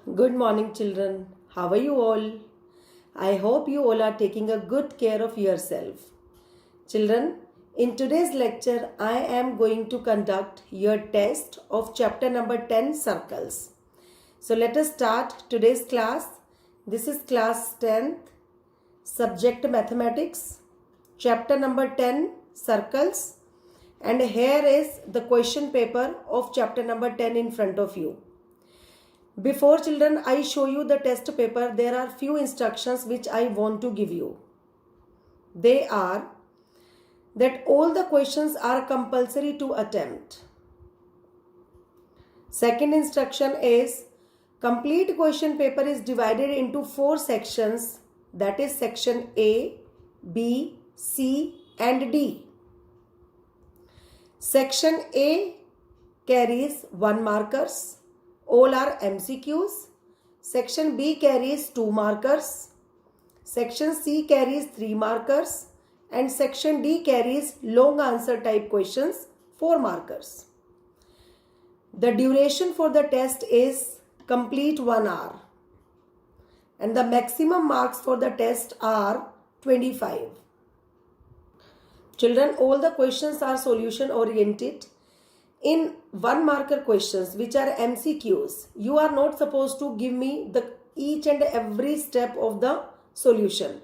Good morning, children. How are you all? I hope you all are taking a good care of yourself. Children, in today's lecture, I am going to conduct your test of chapter number 10 circles. So let us start today's class. This is class 10th, subject mathematics, chapter number 10 circles. And here is the question paper of chapter number 10 in front of you. Before children, I show you the test paper, there are few instructions which I want to give you. They are that all the questions are compulsory to attempt. Second instruction is complete question paper is divided into 4 sections, that is section A, B, C and D. Section A carries 1 markers. All are MCQs. Section B carries 2 markers. Section C carries 3 markers. And section D carries long answer type questions, 4 markers. The duration for the test is complete 1 hour. And the maximum marks for the test are 25. Children, all the questions are solution oriented. In 1 marker questions which are MCQs, you are not supposed to give me the each and every step of the solution.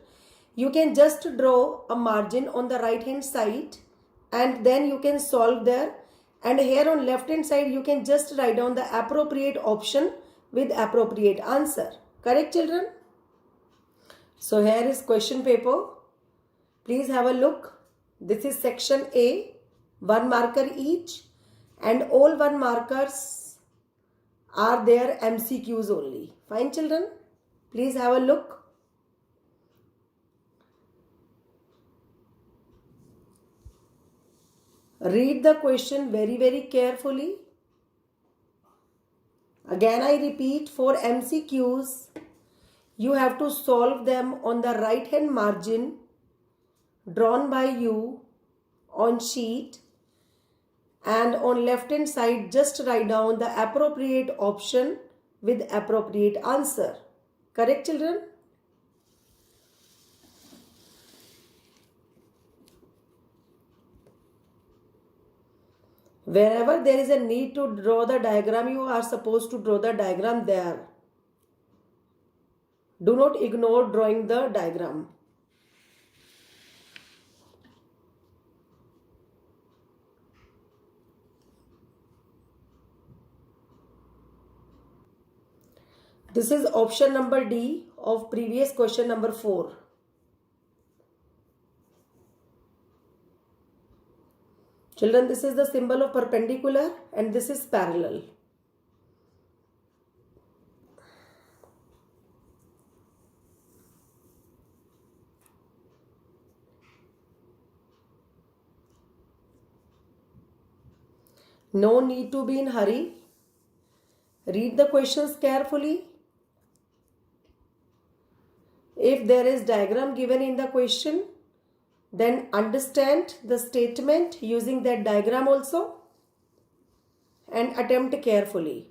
You can just draw a margin on the right hand side and then you can solve there, and here on left hand side you can just write down the appropriate option with appropriate answer. Correct, children? So here is question paper. Please have a look. This is section A, 1 marker each. And all 1 markers are there MCQs only. Fine, children? Please have a look. Read the question very carefully. Again, I repeat, for MCQs, you have to solve them on the right hand margin drawn by you on sheet. And on left hand side, just write down the appropriate option with appropriate answer. Correct, children? Wherever there is a need to draw the diagram, you are supposed to draw the diagram there. Do not ignore drawing the diagram. This is option number D of previous question number 4. Children, this is the symbol of perpendicular and this is parallel. No need to be in hurry. Read the questions carefully. If there is diagram given in the question, then understand the statement using that diagram also and attempt carefully.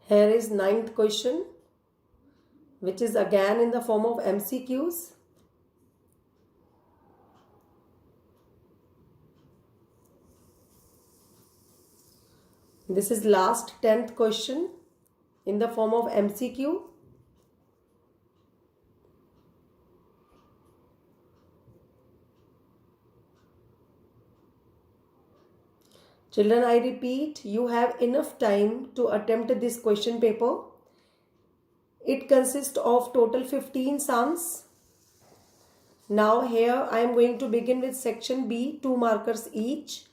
Here is 9th question, which is again in the form of MCQs. This is last 10th question in the form of MCQ. Children, I repeat, you have enough time to attempt this question paper. It consists of total 15 sums. Now here I am going to begin with section B, 2 markers each.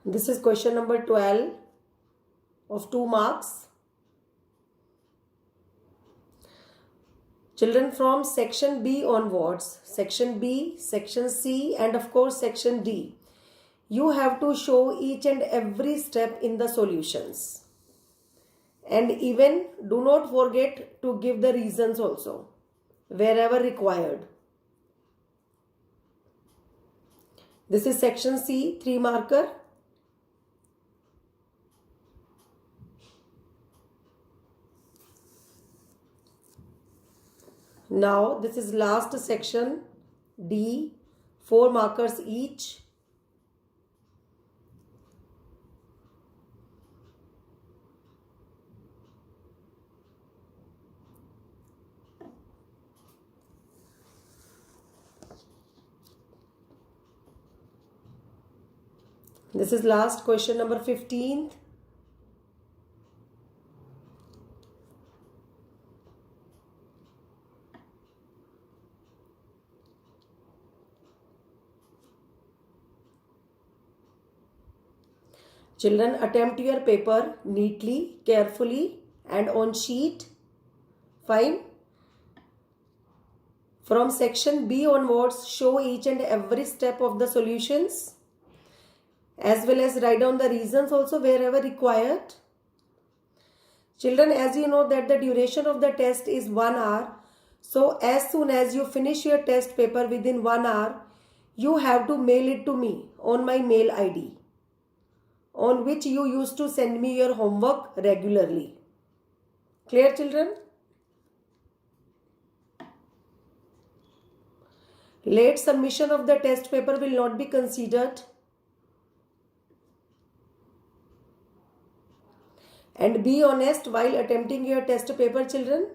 This is question number 12 of 2 marks. Children, from section B onwards, section B, section C, and of course section D, you have to show each and every step in the solutions. And even do not forget to give the reasons also, wherever required. This is section C, 3 marker. Now this is last section, D, 4 markers each. This is last question number 15th. Children, attempt your paper neatly, carefully, and on sheet. Fine. From section B onwards, show each and every step of the solutions, as well as write down the reasons also wherever required. Children, as you know that the duration of the test is 1 hour. So as soon as you finish your test paper within 1 hour, you have to mail it to me on my mail ID, on which you used to send me your homework regularly. Clear, children? Late submission of the test paper will not be considered. And be honest while attempting your test paper, children.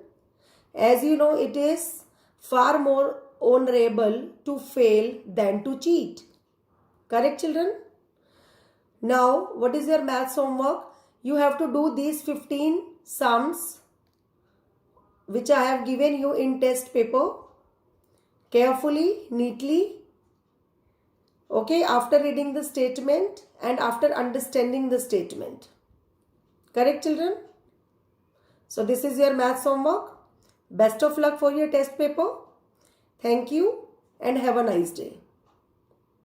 As you know, it is far more honorable to fail than to cheat. Correct, children? Now, what is your maths homework? You have to do these 15 sums which I have given you in test paper carefully, neatly. Okay, after reading the statement and after understanding the statement. Correct, children? So this is your maths homework. Best of luck for your test paper. Thank you and have a nice day.